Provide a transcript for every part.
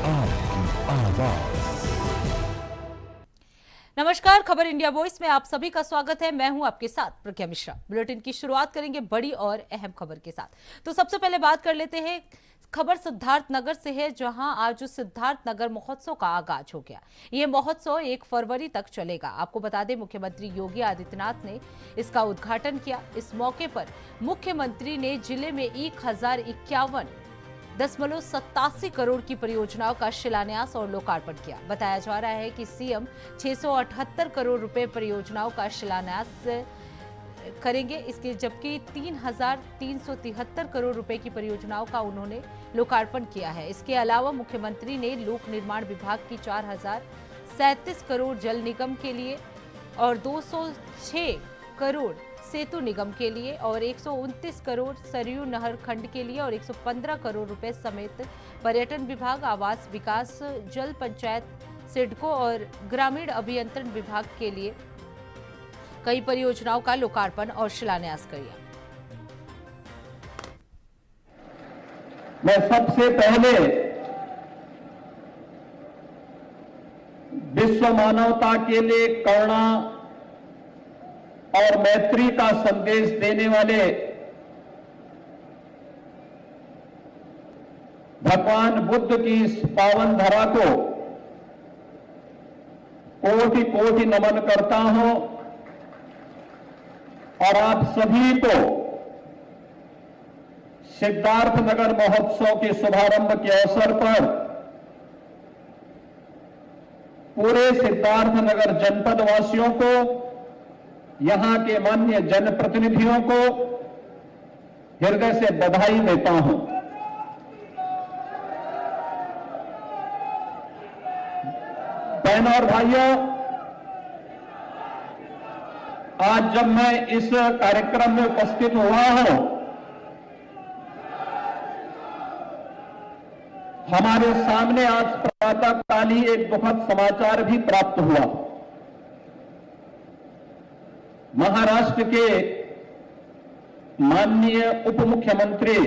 आपकी आवाज। नमस्कार, खबर इंडिया वॉइस में आप सभी का स्वागत है। मैं हूं आपके साथ प्रज्ञा मिश्रा। बुलेटिन की शुरुआत करेंगे बड़ी और अहम खबर के साथ। तो सबसे पहले बात कर लेते हैं, खबर सिद्धार्थ नगर से है, जहां आज सिद्धार्थ नगर महोत्सव का आगाज हो गया। ये महोत्सव 1 फरवरी तक चलेगा। आपको बता दें, मुख्यमंत्री योगी आदित्यनाथ ने इसका उद्घाटन किया। इस मौके पर मुख्यमंत्री ने जिले में 1051.87 करोड़ की परियोजनाओं का शिलान्यास और लोकार्पण किया। बताया जा रहा है कि सीएम 678 करोड़ रुपए परियोजनाओं का शिलान्यास करेंगे, इसके जबकि 3373 करोड़ रुपए की परियोजनाओं का उन्होंने लोकार्पण किया है। इसके अलावा मुख्यमंत्री ने लोक निर्माण विभाग की 4037 करोड़ जल निगम के लिए और 206 करोड़ सेतु निगम के लिए और 129 करोड़ सरयू नहर खंड के लिए और 115 करोड़ रुपए समेत पर्यटन विभाग, आवास विकास, जल पंचायत, सिडको और ग्रामीण अभियंत्रण विभाग के लिए कई परियोजनाओं का लोकार्पण और शिलान्यास किया। मैं सबसे पहले विश्व मानवता के लिए करुणा और मैत्री का संदेश देने वाले भगवान बुद्ध की इस पावन धरा को कोटि कोटि नमन करता हूं और आप सभी को सिद्धार्थ नगर महोत्सव के शुभारंभ के अवसर पर पूरे सिद्धार्थ नगर जनपद वासियों को, यहां के माननीय जनप्रतिनिधियों को हृदय से बधाई देता हूं। बहनों और भाइयों, आज जब मैं इस कार्यक्रम में उपस्थित हुआ हूं, हमारे सामने आज प्रातःकाल ही एक दुखद समाचार भी प्राप्त हुआ। महाराष्ट्र के माननीय उप मुख्यमंत्री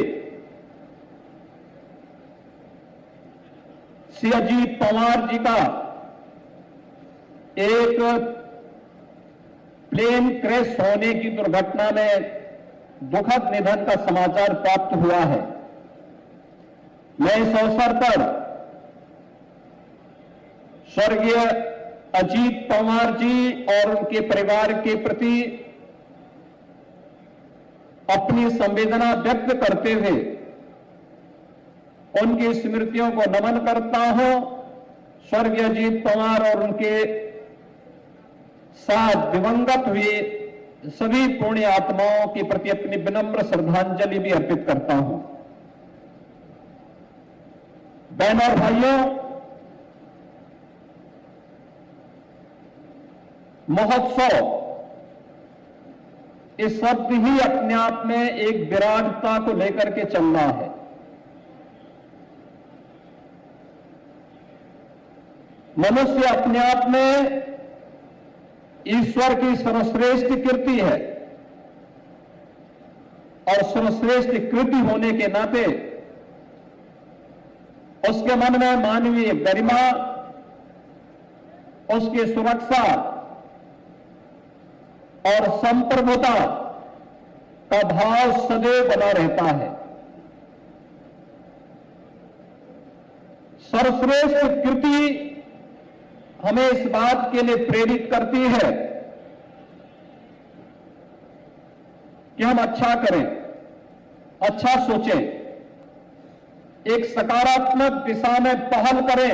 श्री अजीत पवार जी का एक प्लेन क्रैश होने की दुर्घटना में दुखद निधन का समाचार प्राप्त हुआ है। मैं इस अवसर पर स्वर्गीय अजीत पवार जी और उनके परिवार के प्रति अपनी संवेदना व्यक्त करते हुए उनकी स्मृतियों को नमन करता हूं। स्वर्गीय अजीत पवार और उनके साथ दिवंगत हुए सभी पुण्य आत्माओं के प्रति अपनी विनम्र श्रद्धांजलि भी अर्पित करता हूं। बहनों और भाइयों, महोत्सव इस शब्द ही अपने आप में एक विराटता को लेकर के चलना है। मनुष्य अपने आप में ईश्वर की सर्वश्रेष्ठ कृति है और सर्वश्रेष्ठ कृति होने के नाते उसके मन में मानवीय गरिमा, उसकी सुरक्षा और संप्रभुता का भाव सदैव बना रहता है। सर्वश्रेष्ठ कृति हमें इस बात के लिए प्रेरित करती है कि हम अच्छा करें, अच्छा सोचें, एक सकारात्मक दिशा में पहल करें,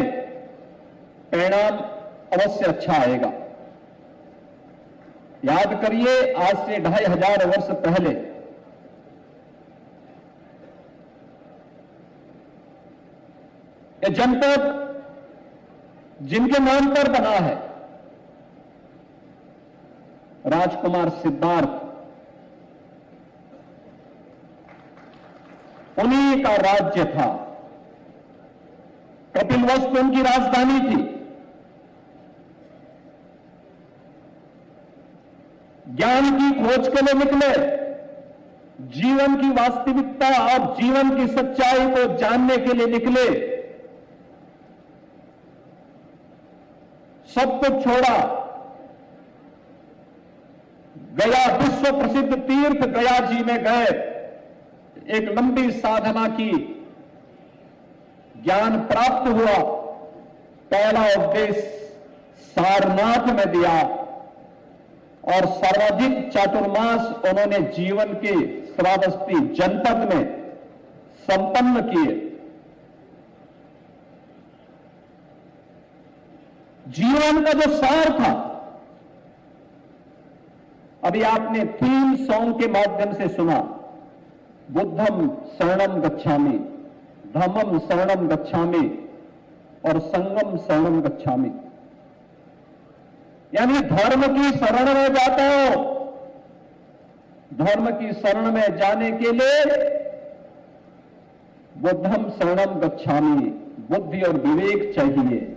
परिणाम अवश्य अच्छा आएगा। याद करिए, आज से 2500 वर्ष पहले यह जनपद जिनके नाम पर बना है, राजकुमार सिद्धार्थ, उन्हीं का राज्य था। कपिलवस्तु उनकी राजधानी थी। ज्ञान की खोज के लिए निकले, जीवन की वास्तविकता और जीवन की सच्चाई को जानने के लिए निकले, सब कुछ छोड़ा, गया विश्व प्रसिद्ध तीर्थ गया जी में गए, एक लंबी साधना की, ज्ञान प्राप्त हुआ, पहला उपदेश सारनाथ में दिया और सर्वाधिक चातुर्मास उन्होंने जीवन के श्रावस्ती जनपद में संपन्न किए। जीवन का जो सार था, अभी आपने 3 सॉन्ग के माध्यम से सुना, बुद्धम शरणम गच्छामि, धम्मम शरणम गच्छामि और संगम शरणम गच्छामि। यानी धर्म की शरण में जाता हो, धर्म की शरण में जाने के लिए बुद्धम शरणम गच्छामि, बुद्धि और विवेक चाहिए।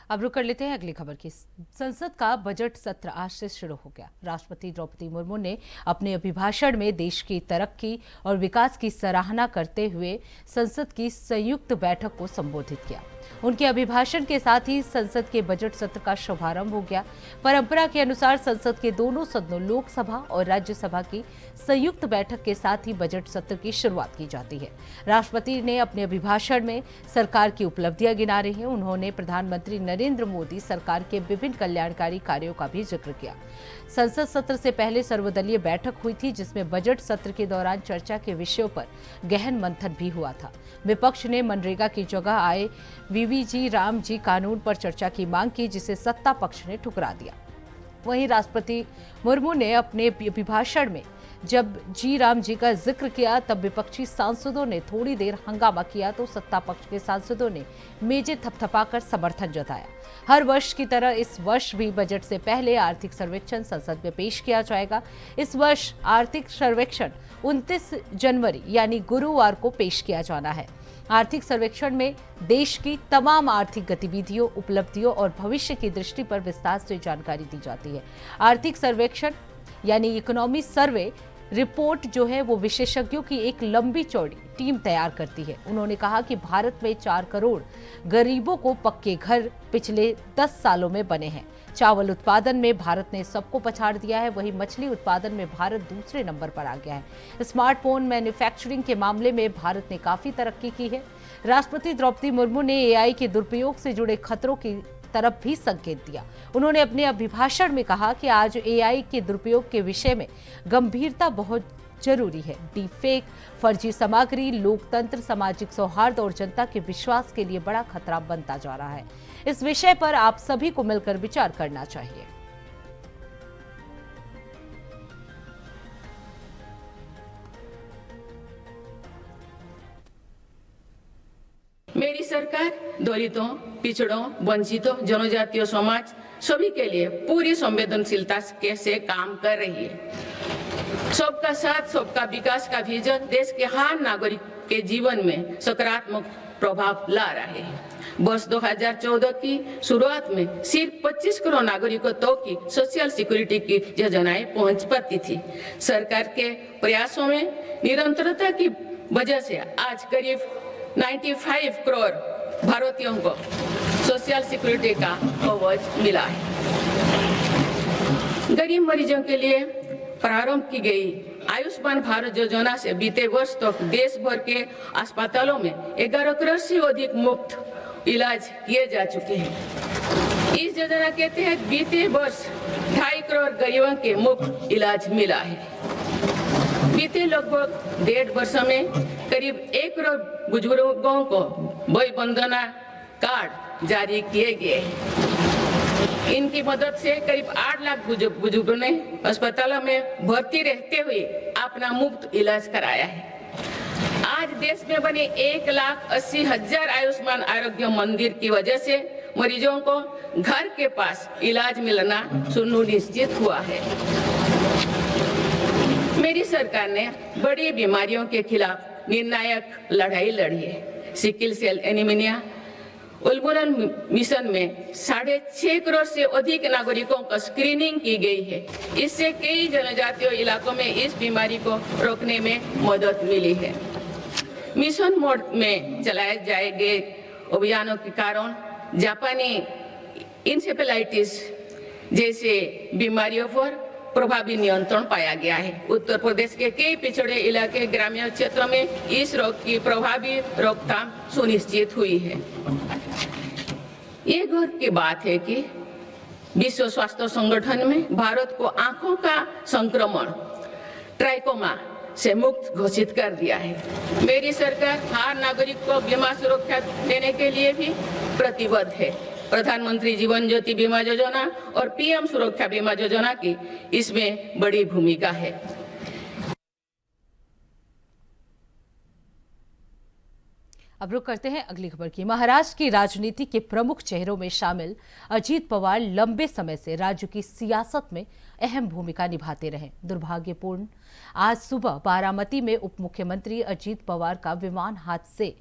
अब रुक कर लेते हैं अगली खबर की। संसद का बजट सत्र आज से शुरू हो गया। राष्ट्रपति द्रौपदी मुर्मू ने अपने अभिभाषण में देश की तरक्की और विकास की सराहना करते हुए संसद की संयुक्त बैठक को संबोधित किया। उनके अभिभाषण के साथ ही संसद के बजट सत्र का शुभारंभ हो गया। परंपरा के अनुसार संसद के दोनों सदनों लोकसभा और राज्यसभा की संयुक्त बैठक के साथ ही बजट सत्र की शुरुआत की जाती है। राष्ट्रपति ने अपने अभिभाषण में सरकार की उपलब्धियां गिना रहे हैं। उन्होंने प्रधानमंत्री नरेंद्र मोदी सरकार के विभिन्न कल्याणकारी कार्यों का भी जिक्र किया। संसद सत्र से पहले सर्वदलीय बैठक हुई थी, जिसमें बजट सत्र के दौरान चर्चा के विषयों पर गहन मंथन भी हुआ था। विपक्ष ने मनरेगा की जगह आए वीवीजी रामजी कानून पर चर्चा की मांग की, जिसे सत्ता पक्ष ने ठुकरा दिया। वहीं राष्ट्रपति मुर्मू ने अपने अभिभाषण में जब जी राम जी का जिक्र किया, तब विपक्षी सांसदों ने थोड़ी देर हंगामा किया तो सत्ता पक्ष के सांसदों ने मेजें थपथपाकर समर्थन जताया। हर वर्ष की तरह इस वर्ष भी बजट से पहले आर्थिक सर्वेक्षण संसद में पेश किया जाएगा। इस वर्ष आर्थिक सर्वेक्षण 29 जनवरी यानी गुरुवार को पेश किया जाना है। आर्थिक सर्वेक्षण में देश की तमाम आर्थिक गतिविधियों, उपलब्धियों और भविष्य की दृष्टि पर विस्तार से जानकारी दी जाती है। आर्थिक सर्वेक्षण यानी इकोनॉमी सर्वे रिपोर्ट जो है वो विशेषज्ञों की एक लंबी चौड़ी टीम तैयार करती है। उन्होंने कहा कि भारत में 4 करोड़ गरीबों को पक्के घर पिछले 10 सालों में बने हैं। चावल उत्पादन में भारत ने सबको पछाड़ दिया है, वहीं मछली उत्पादन में भारत दूसरे नंबर पर आ गया है। स्मार्टफोन मैन्युफैक्चरिंग के मामले में भारत ने काफी तरक्की की है। राष्ट्रपति द्रौपदी मुर्मू ने एआई के दुरुपयोग से जुड़े खतरों की तरफ भी संकेत दिया। उन्होंने अपने अभिभाषण में कहा कि आज एआई के दुरुपयोग के विषय में गंभीरता बहुत जरूरी है। डीपफेक, फर्जी सामग्री, लोकतंत्र, सामाजिक सौहार्द और जनता के विश्वास के लिए बड़ा खतरा बनता जा रहा है। इस विषय पर आप सभी को मिलकर विचार करना चाहिए। मेरी सरकार दलितों, पिछड़ों, वंचितों, जनजातीय समाज सभी के लिए पूरी संवेदनशीलता से काम कर रही है। सबका साथ, सबका विकास का विजन देश के हर नागरिक के जीवन में सकारात्मक प्रभाव ला रहा है। वर्ष 2014 की शुरुआत में सिर्फ 25 करोड़ नागरिकों तक की सोशल सिक्योरिटी की योजनाएं पहुंच पाती थी। सरकार के प्रयासों में निरंतरता की वजह से आज करीब 95 करोड़ भारतीयों को सोशल सिक्योरिटी का कवच मिला है। गरीब मरीजों के लिए प्रारंभ की गई आयुष्मान भारत योजना से बीते वर्ष तक देश भर के अस्पतालों में 11 करोड़ से अधिक मुफ्त इलाज किए जा चुके हैं। इस योजना के तहत बीते वर्ष 2.5 करोड़ गरीबों के मुफ्त इलाज मिला है। बीते लगभग 1.5 वर्ष में करीब 1 करोड़ बुजुर्गों को वय वंदना कार्ड जारी किए गए। इनकी मदद से करीब 8 लाख बुजुर्गों ने अस्पतालों में भर्ती रहते हुए अपना मुफ्त इलाज कराया है। आज देश में बने 1,80,000 आयुष्मान आरोग्य मंदिर की वजह से मरीजों को घर के पास इलाज मिलना सुनिश्चित हुआ है। मेरी सरकार ने बड़ी बीमारियों के खिलाफ निर्णायक लड़ाई लड़ी है। सिकल सेल एनीमिया उन्मूलन मिशन में 6.5 करोड़ से अधिक नागरिकों का स्क्रीनिंग की गई है। इससे कई जनजातीय इलाकों में इस बीमारी को रोकने में मदद मिली है। मिशन मोड में चलाए जाए गए अभियानों के कारण जापानी इंसेफेलाइटिस जैसे बीमारियों पर प्रभावी नियंत्रण पाया गया है। उत्तर प्रदेश के कई पिछड़े इलाके ग्रामीण क्षेत्रों में इस रोग की प्रभावी रोकथाम सुनिश्चित हुई है। ये गर्व की बात है कि विश्व स्वास्थ्य संगठन में भारत को आंखों का संक्रमण ट्राइकोमा से मुक्त घोषित कर दिया है। मेरी सरकार हर नागरिक को बीमा सुरक्षा देने के लिए भी प्रतिबद्ध है। प्रधानमंत्री जीवन ज्योति बीमा योजना और पीएम सुरक्षा बीमा योजना की इसमें बड़ी भूमिका है। अब रुक करते हैं अगली खबर की। महाराष्ट्र की राजनीति के प्रमुख चेहरों में शामिल अजीत पवार लंबे समय से राज्य की सियासत में अहम भूमिका निभाते रहे। दुर्भाग्यपूर्ण आज सुबह बारामती में उप मुख्यमंत्री अजीत पवार का विमान हादसे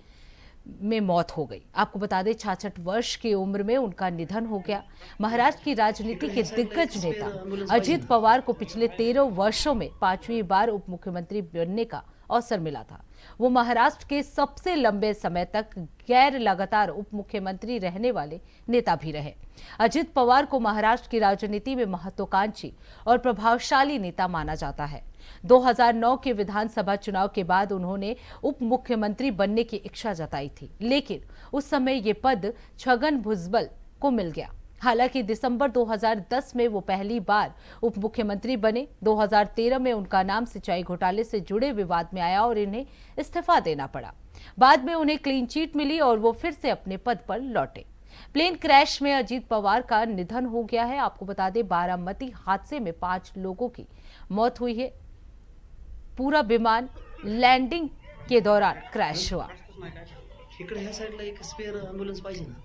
में मौत हो गई। आपको बता दें 66 वर्ष की उम्र में उनका निधन हो गया। महाराष्ट्र की राजनीति के दिग्गज नेता अजीत पवार को पिछले 13 वर्षों में 5वीं बार उप मुख्यमंत्री बनने का अवसर मिला था। वो महाराष्ट्र के सबसे लंबे समय तक गैर लगातार उप मुख्यमंत्री रहने वाले नेता भी रहे। अजीत पवार को महाराष्ट्र की राजनीति में महत्वाकांक्षी और प्रभावशाली नेता माना जाता है। 2009 के विधानसभा चुनाव के बाद उन्होंने उप मुख्यमंत्री बनने की इच्छा जताई थी, लेकिन उस समय ये पद छगन भुजबल को मिल गया। हालांकि दिसंबर 2010 में वो पहली बार उप मुख्यमंत्री बने। 2013 में उनका नाम सिंचाई घोटाले से जुड़े विवाद में आया और इन्हें इस्तीफा देना पड़ा। बाद में उन्हें क्लीन चिट मिली और वो फिर से अपने पद पर लौटे। प्लेन क्रैश में अजीत पवार का निधन हो गया है। आपको बता दें बारामती हादसे में 5 लोगों की मौत हुई है। पूरा विमान लैंडिंग के दौरान क्रैश हुआ। इकडे ह्या साइडला एक स्पेअर ॲम्ब्युलन्स पाहिजे ना।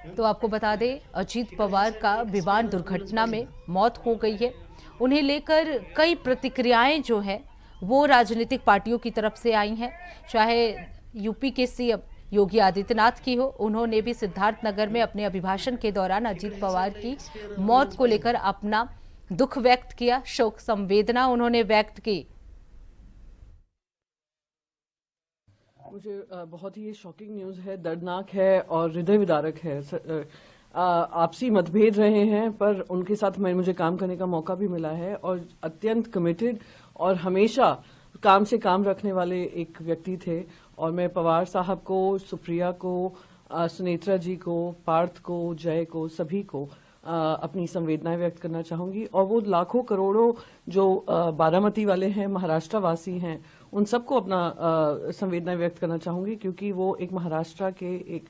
तो आपको बता दें अजीत पवार का विमान दुर्घटना में मौत हो गई है। उन्हें लेकर कई प्रतिक्रियाएं जो है वो राजनीतिक पार्टियों की तरफ से आई हैं, चाहे यूपी के सीएम योगी आदित्यनाथ की हो। उन्होंने भी सिद्धार्थनगर में अपने अभिभाषण के दौरान अजीत पवार की मौत को लेकर अपना दुख व्यक्त किया, शोक संवेदना उन्होंने व्यक्त की। मुझे बहुत ही शॉकिंग न्यूज़ है, दर्दनाक है और हृदय विदारक है। आपसी मतभेद रहे हैं पर उनके साथ मुझे काम करने का मौका भी मिला है और अत्यंत कमिटेड और हमेशा काम से काम रखने वाले एक व्यक्ति थे। और मैं पवार साहब को, सुप्रिया को, सुनेत्रा जी को, पार्थ को, जय को, सभी को अपनी संवेदनाएं व्यक्त करना चाहूंगी। और वो लाखों करोड़ों जो बारामती वाले हैं, महाराष्ट्र वासी हैं, उन सबको अपना संवेदनाएं व्यक्त करना चाहूंगी, क्योंकि वो एक महाराष्ट्र के एक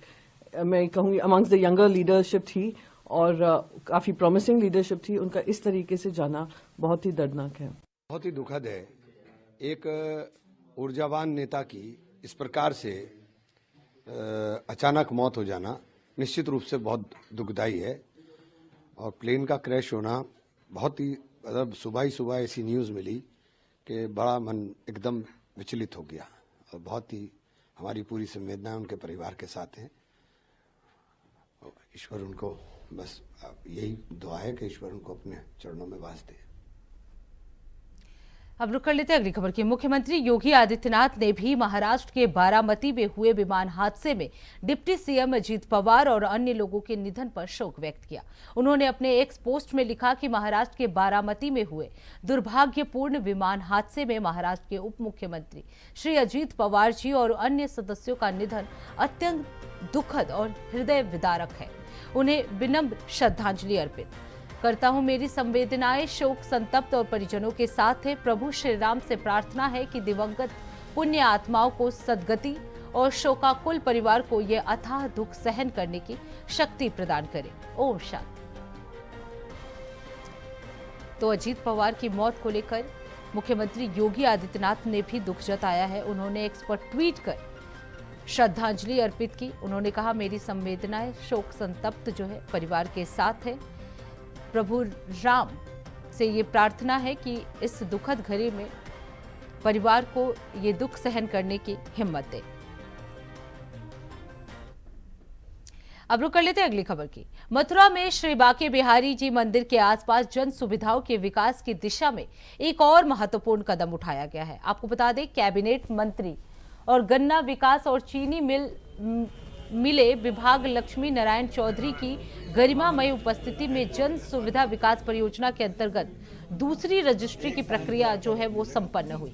मैं कहूंगी अमंग्स द यंगर लीडरशिप थी और काफी प्रॉमिसिंग लीडरशिप थी। उनका इस तरीके से जाना बहुत ही दर्दनाक है, बहुत ही दुखद है। एक ऊर्जावान नेता की इस प्रकार से अचानक मौत हो जाना निश्चित रूप से बहुत दुखदायी है। और प्लेन का क्रैश होना बहुत ही, मतलब सुबह ही सुबह ऐसी न्यूज़ मिली कि बड़ा मन एकदम विचलित हो गया। और बहुत ही हमारी पूरी संवेदनाएं उनके परिवार के साथ हैं। ईश्वर उनको, बस यही दुआ है कि ईश्वर उनको अपने चरणों में वास दे। अब रुक कर लेते हैं अगली खबर की। मुख्यमंत्री योगी आदित्यनाथ ने भी महाराष्ट्र के बारामती में हुए विमान हादसे में डिप्टी सीएम अजीत पवार और अन्य लोगों के निधन पर शोक व्यक्त किया। उन्होंने अपने एक्स पोस्ट में लिखा कि महाराष्ट्र के बारामती में हुए दुर्भाग्यपूर्ण विमान हादसे में महाराष्ट्र के उप मुख्यमंत्री श्री अजीत पवार जी और अन्य सदस्यों का निधन अत्यंत दुखद और हृदय विदारक है। उन्हें विनम्र श्रद्धांजलि अर्पित करता हूं। मेरी संवेदनाएं शोक संतप्त और परिजनों के साथ है। प्रभु श्री राम से प्रार्थना है कि दिवंगत पुण्य आत्माओं को सद्गति और शोकाकुल परिवार को यह अथाह दुख सहन करने की शक्ति प्रदान करे। ओम शांति। तो अजीत पवार की मौत को लेकर मुख्यमंत्री योगी आदित्यनाथ ने भी दुख जताया है। उन्होंने एक्स पर ट्वीट कर श्रद्धांजलि अर्पित की। उन्होंने कहा, मेरी संवेदनाएं शोक संतप्त जो है परिवार के साथ है। प्रभु राम से ये प्रार्थना है कि इस दुखद घड़ी में परिवार को ये दुख सहन करने की हिम्मत दे। अब रुक कर लेते हैं अगली खबर की। मथुरा में श्री बांके बिहारी जी मंदिर के आसपास जन सुविधाओं के विकास की दिशा में एक और महत्वपूर्ण कदम उठाया गया है। आपको बता दें, कैबिनेट मंत्री और गन्ना विकास और चीनी मिले विभाग लक्ष्मी नारायण चौधरी की गरिमामय उपस्थिति में जन सुविधा विकास परियोजना के अंतर्गत दूसरी रजिस्ट्री की प्रक्रिया जो है वो संपन्न हुई।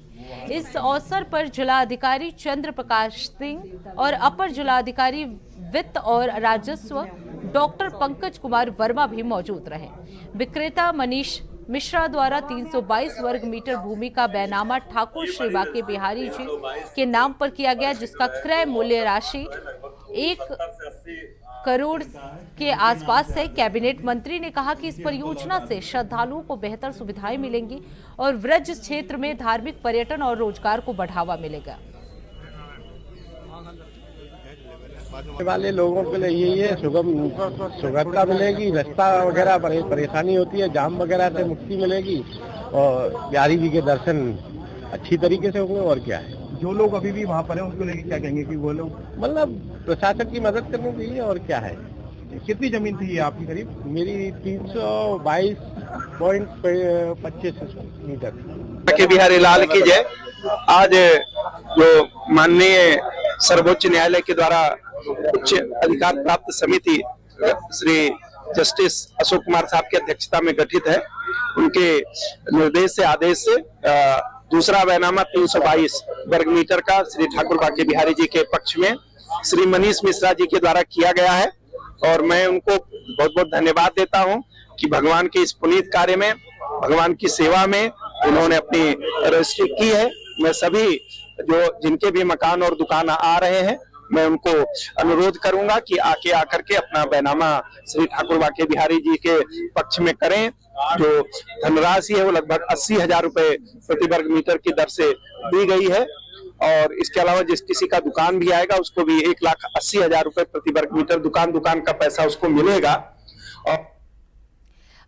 इस अवसर पर जिलाधिकारी चंद्र प्रकाश सिंह और अपर जिलाधिकारी वित्त और राजस्व डॉक्टर पंकज कुमार वर्मा भी मौजूद रहे। विक्रेता मनीष मिश्रा द्वारा 322 वर्ग मीटर भूमि का बैनामा ठाकुर श्री बांके बिहारी जी के नाम पर किया गया, जिसका क्रय मूल्य राशि 1 करोड़ के आसपास है। कैबिनेट मंत्री ने कहा कि इस परियोजना से श्रद्धालुओं को बेहतर सुविधाएं मिलेंगी और व्रज क्षेत्र में धार्मिक पर्यटन और रोजगार को बढ़ावा मिलेगा। वाले लोगों के लिए यही है, सुगमता मिलेगी, रास्ता वगैरह परेशानी होती है, जाम वगैरह से मुक्ति मिलेगी और बिहारी जी के दर्शन अच्छी तरीके से होंगे। और क्या है, जो लोग अभी भी वहाँ पर हैं उनको लेके क्या कहेंगे कि वो लोग मतलब प्रशासन की मदद करनी चाहिए। और क्या है, कितनी जमीन थी ये आपकी करीब? मेरी 322.25 मीटर। बांके बिहारी लाल की जय। आज जो माननीय सर्वोच्च न्यायालय के द्वारा उच्च अधिकार प्राप्त समिति श्री जस्टिस अशोक कुमार साहब की अध्यक्षता में गठित है, उनके निर्देश से आदेश से दूसरा बैनामा 322 वर्ग मीटर का श्री ठाकुर बांके बिहारी जी के पक्ष में श्री मनीष मिश्रा जी के द्वारा किया गया है। और मैं उनको बहुत बहुत धन्यवाद देता हूं कि भगवान के इस पुनीत कार्य में, भगवान की सेवा में उन्होंने अपनी रजिस्ट्री की है। मैं सभी जो जिनके भी मकान और दुकान आ रहे हैं, मैं उनको अनुरोध करूंगा कि आकर के अपना बैनामा श्री ठाकुर बांके बिहारी जी के पक्ष में करें। जो धनराशि है वो लगभग 80,000 रुपए प्रति वर्ग मीटर की दर से दी गई है। और इसके अलावा जिस किसी का दुकान भी आएगा उसको भी 1,80,000 रुपए प्रति वर्ग मीटर दुकान का पैसा उसको मिलेगा। और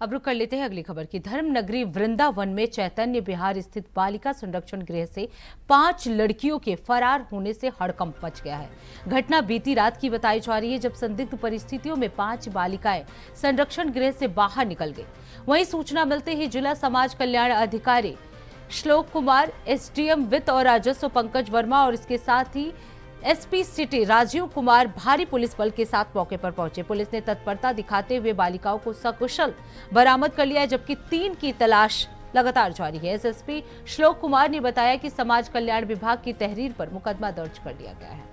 अब रुक कर लेते हैं अगली खबर की। धर्म नगरी वृंदावन में चैतन्य विहार स्थित बालिका संरक्षण गृह से 5 लड़कियों के फरार होने से हड़कंप मच गया है। घटना बीती रात की बताई जा रही है, जब संदिग्ध परिस्थितियों में 5 बालिकाएं संरक्षण गृह से बाहर निकल गई। वहीं सूचना मिलते ही जिला समाज कल्याण अधिकारी श्लोक कुमार, एसडीएम वित्त और राजस्व पंकज वर्मा और इसके साथ ही एसपी सिटी राजीव कुमार भारी पुलिस बल के साथ मौके पर पहुंचे। पुलिस ने तत्परता दिखाते हुए बालिकाओं को सकुशल बरामद कर लिया, जबकि 3 की तलाश लगातार जारी है। एसएसपी श्लोक कुमार ने बताया कि समाज कल्याण विभाग की तहरीर पर मुकदमा दर्ज कर लिया गया है।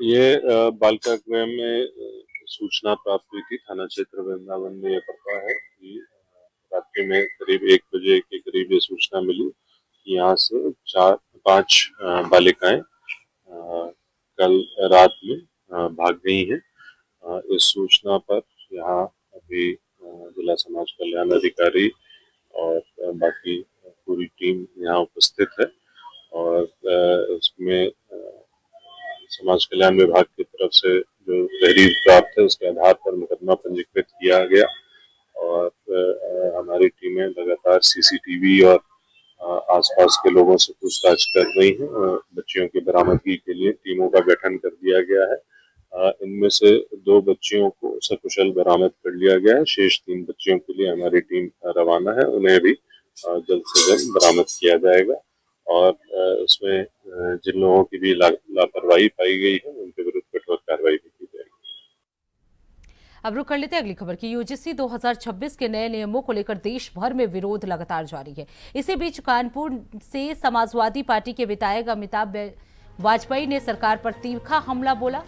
ये बालिका गृह में सूचना प्राप्त हुई थी। थाना क्षेत्र वृंदावन में ये पड़ता है कि रात्रि में करीब 1 बजे के करीब ये सूचना मिली कि यहाँ से 5 बालिकाएं कल रात में भाग गई हैं। इस सूचना पर यहाँ अभी जिला समाज कल्याण अधिकारी और बाकी पूरी टीम यहाँ उपस्थित है और इसमें समाज कल्याण विभाग की तरफ से जो तहरीर प्राप्त है उसके आधार पर मुकदमा पंजीकृत किया गया। और हमारी टीमें लगातार सीसीटीवी और आसपास के लोगों से पूछताछ कर रही हैं। बच्चियों की बरामदगी के लिए टीमों का गठन कर दिया गया है। इनमें से 2 बच्चियों को सकुशल बरामद कर लिया गया है। शेष 3 बच्चियों के लिए हमारी टीम रवाना है, उन्हें भी जल्द से जल्द बरामद किया जाएगा। और इसमें जिन लोगों की भी लापरवाही पाई गई है उनके विरुद्ध कठोर कार्रवाई भी की जाएगी। अब रुक कर लेते हैं अगली खबर की। यूजीसी 2026 के नए नियमों को लेकर देश भर में विरोध लगातार जारी है। इसी बीच कानपुर से समाजवादी पार्टी के विधायक अमिताभ वाजपेयी ने सरकार पर तीखा हमला बोला।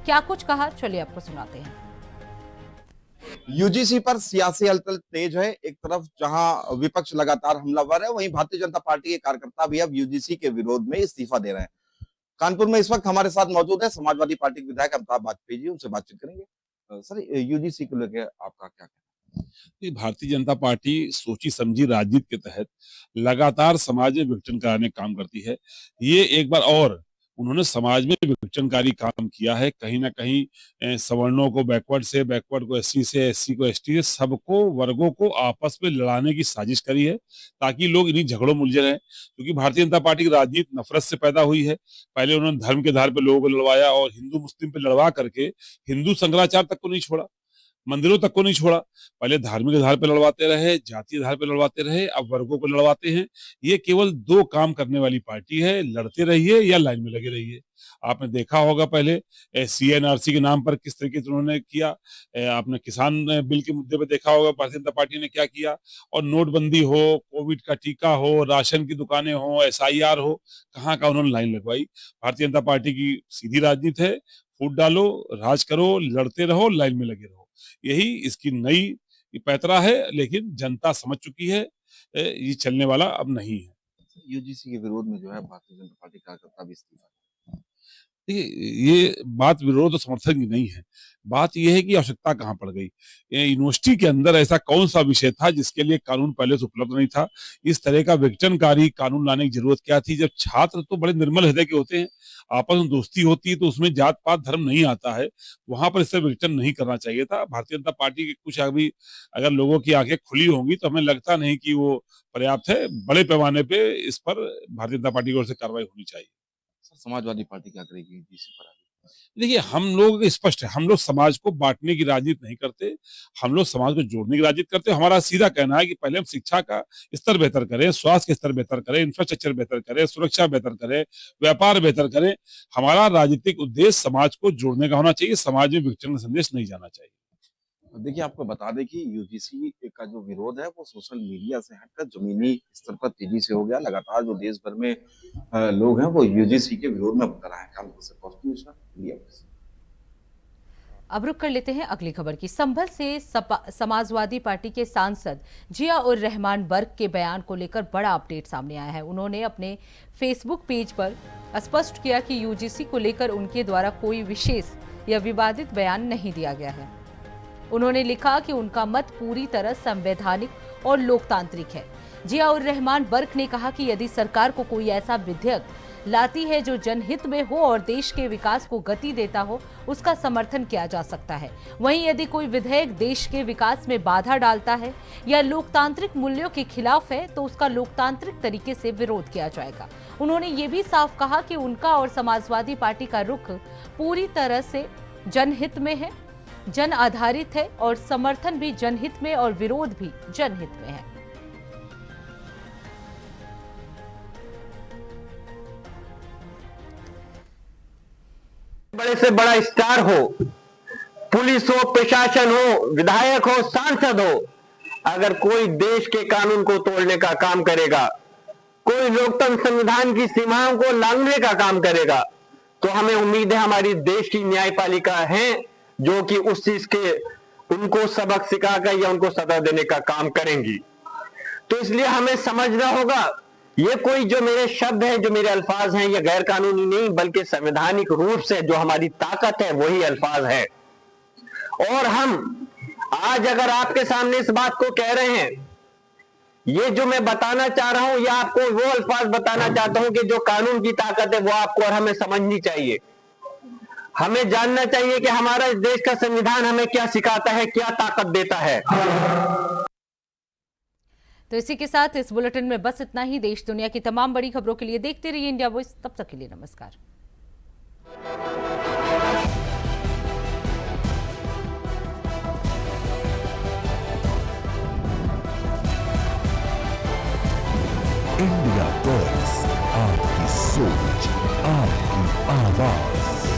क्या कुछ कहा, चलिए आपको सुनाते हैं। यूजीसी पर सियासी हलचल तेज है। एक तरफ जहां विपक्ष लगातार हमलावर है, वहीं भारतीय जनता पार्टी के कार्यकर्ता भी अब यूजीसी के विरोध में इस्तीफा दे रहे हैं। कानपुर में इस वक्त हमारे साथ मौजूद है समाजवादी पार्टी के विधायक अमिताभ वाजपेयी जी, उनसे बातचीत करेंगे। सर, यूजीसी को लेकर आपका क्या कहना है? भारतीय जनता पार्टी सोची समझी राजनीति के तहत लगातार समाज में विघटन कराने का काम करती है। ये एक बार और उन्होंने समाज में विघटनकारी काम किया है। कहीं ना कहीं सवर्णों को बैकवर्ड से, बैकवर्ड को एससी से, एससी को एसटी से, सबको वर्गों को आपस में लड़ाने की साजिश करी है ताकि लोग इन्हीं झगड़ों में उलझे रहें। क्योंकि भारतीय जनता पार्टी की राजनीति नफरत से पैदा हुई है। पहले उन्होंने धर्म के आधार पर लोगों को लड़वाया और हिंदू मुस्लिम पे लड़वा करके हिंदू शंकराचार्य तक को नहीं छोड़ा, मंदिरों तक को नहीं छोड़ा। पहले धार्मिक आधार पर लड़वाते रहे, जातीय आधार पर लड़वाते रहे, अब वर्गों को लड़वाते हैं। ये केवल दो काम करने वाली पार्टी है, लड़ते रहिए या लाइन में लगे रहिए। आपने देखा होगा पहले सीएनआरसी के नाम पर किस तरीके से उन्होंने किया। आपने किसान बिल के मुद्दे पे देखा होगा भारतीय जनता पार्टी ने क्या किया। और नोटबंदी हो, कोविड का टीका हो, राशन की दुकानें हो, एसआईआर हो, कहाँ का उन्होंने लाइन लगवाई। भारतीय जनता पार्टी की सीधी राजनीति है, फूट डालो, राज करो, लड़ते रहो, लाइन में लगे रहो। यही इसकी नई पैतरा है, लेकिन जनता समझ चुकी है ये चलने वाला अब नहीं है। यूजीसी के विरोध में जो है भारतीय जनता पार्टी कार्यकर्ता भी इस्तीफा। देखिए, ये बात विरोध और समर्थन की नहीं है। बात यह है कि आवश्यकता कहाँ पड़ गई। यूनिवर्सिटी के अंदर ऐसा कौन सा विषय था जिसके लिए कानून पहले से उपलब्ध नहीं था। इस तरह का विघटनकारी कानून लाने की जरूरत क्या थी, जब छात्र तो बड़े निर्मल हृदय के होते हैं, आपस में दोस्ती होती है तो उसमें जात पात धर्म नहीं आता है। वहां पर इससे विघटन नहीं करना चाहिए था। भारतीय जनता पार्टी के कुछ अभी अगर लोगों की आंखें खुली होंगी तो हमें लगता नहीं कि वो पर्याप्त है। बड़े पैमाने पे इस पर भारतीय जनता पार्टी की ओर से कार्रवाई होनी चाहिए। समाजवादी पार्टी क्या करेगी यूजीसी पर? देखिए, हम लोग स्पष्ट है, हम लोग समाज को बांटने की राजनीति नहीं करते, हम लोग समाज को जोड़ने की राजनीति करते हैं। हमारा सीधा कहना है कि पहले हम शिक्षा का स्तर बेहतर करें, स्वास्थ्य का स्तर बेहतर करें, इंफ्रास्ट्रक्चर बेहतर करें, सुरक्षा बेहतर करें, व्यापार बेहतर करें। हमारा राजनीतिक उद्देश्य समाज को जोड़ने का होना चाहिए, समाज में विघटन का संदेश नहीं जाना चाहिए। देखिए, आपको बता दें कि यूजीसी का जो विरोध है वो सोशल मीडिया से हटकर जमीनी स्तर पर तेजी से हो गया। लगातार जो देश भर में लोग हैं वो यूजीसी के विरोध में उतर आए हैं। कानपुर से कॉस्टिट्यूशन इंडिया। अब रुक कर लेते हैं अगली खबर की। संभल से समाजवादी पार्टी के सांसद जिया उर रहमान बर्क के बयान को लेकर बड़ा अपडेट सामने आया है। उन्होंने अपने फेसबुक पेज पर स्पष्ट किया कि यूजीसी को लेकर उनके द्वारा कोई विशेष या विवादित बयान नहीं दिया गया है। उन्होंने लिखा कि उनका मत पूरी तरह संवैधानिक और लोकतांत्रिक है। जिया उर रहमान बर्क ने कहा कि यदि सरकार को कोई ऐसा विधेयक लाती है जो जनहित में हो और देश के विकास को गति देता हो, उसका समर्थन किया जा सकता है। वहीं यदि कोई विधेयक देश के विकास में बाधा डालता है या लोकतांत्रिक मूल्यों के खिलाफ है तो उसका लोकतांत्रिक तरीके से विरोध किया जाएगा। उन्होंने ये भी साफ कहा कि उनका और समाजवादी पार्टी का रुख पूरी तरह से जनहित में है, जन आधारित है और समर्थन भी जनहित में और विरोध भी जनहित में है। बड़े से बड़ा स्टार हो, पुलिस हो, प्रशासन हो, विधायक हो, सांसद हो, अगर कोई देश के कानून को तोड़ने का काम करेगा, कोई लोकतंत्र संविधान की सीमाओं को लांघने का काम करेगा, तो हमें उम्मीद है हमारी देश की न्यायपालिका है जो कि उस चीज के उनको सबक सिखाकर या उनको सजा देने का काम करेंगी। तो इसलिए हमें समझना होगा ये कोई जो मेरे शब्द हैं, जो मेरे अल्फाज हैं, ये गैर कानूनी नहीं बल्कि संवैधानिक रूप से जो हमारी ताकत है वही अल्फाज है। और हम आज अगर आपके सामने इस बात को कह रहे हैं, ये जो मैं बताना चाह रहा हूं, या आपको वो अल्फाज बताना चाहता हूं कि जो कानून की ताकत है वो आपको और हमें समझनी चाहिए। हमें जानना चाहिए कि हमारा इस देश का संविधान हमें क्या सिखाता है, क्या ताकत देता है। तो इसी के साथ इस बुलेटिन में बस इतना ही। देश दुनिया की तमाम बड़ी खबरों के लिए देखते रहिए इंडिया वॉइस। तब तक के लिए नमस्कार। इंडिया वॉइस, आपकी सोच, आपकी आवाज।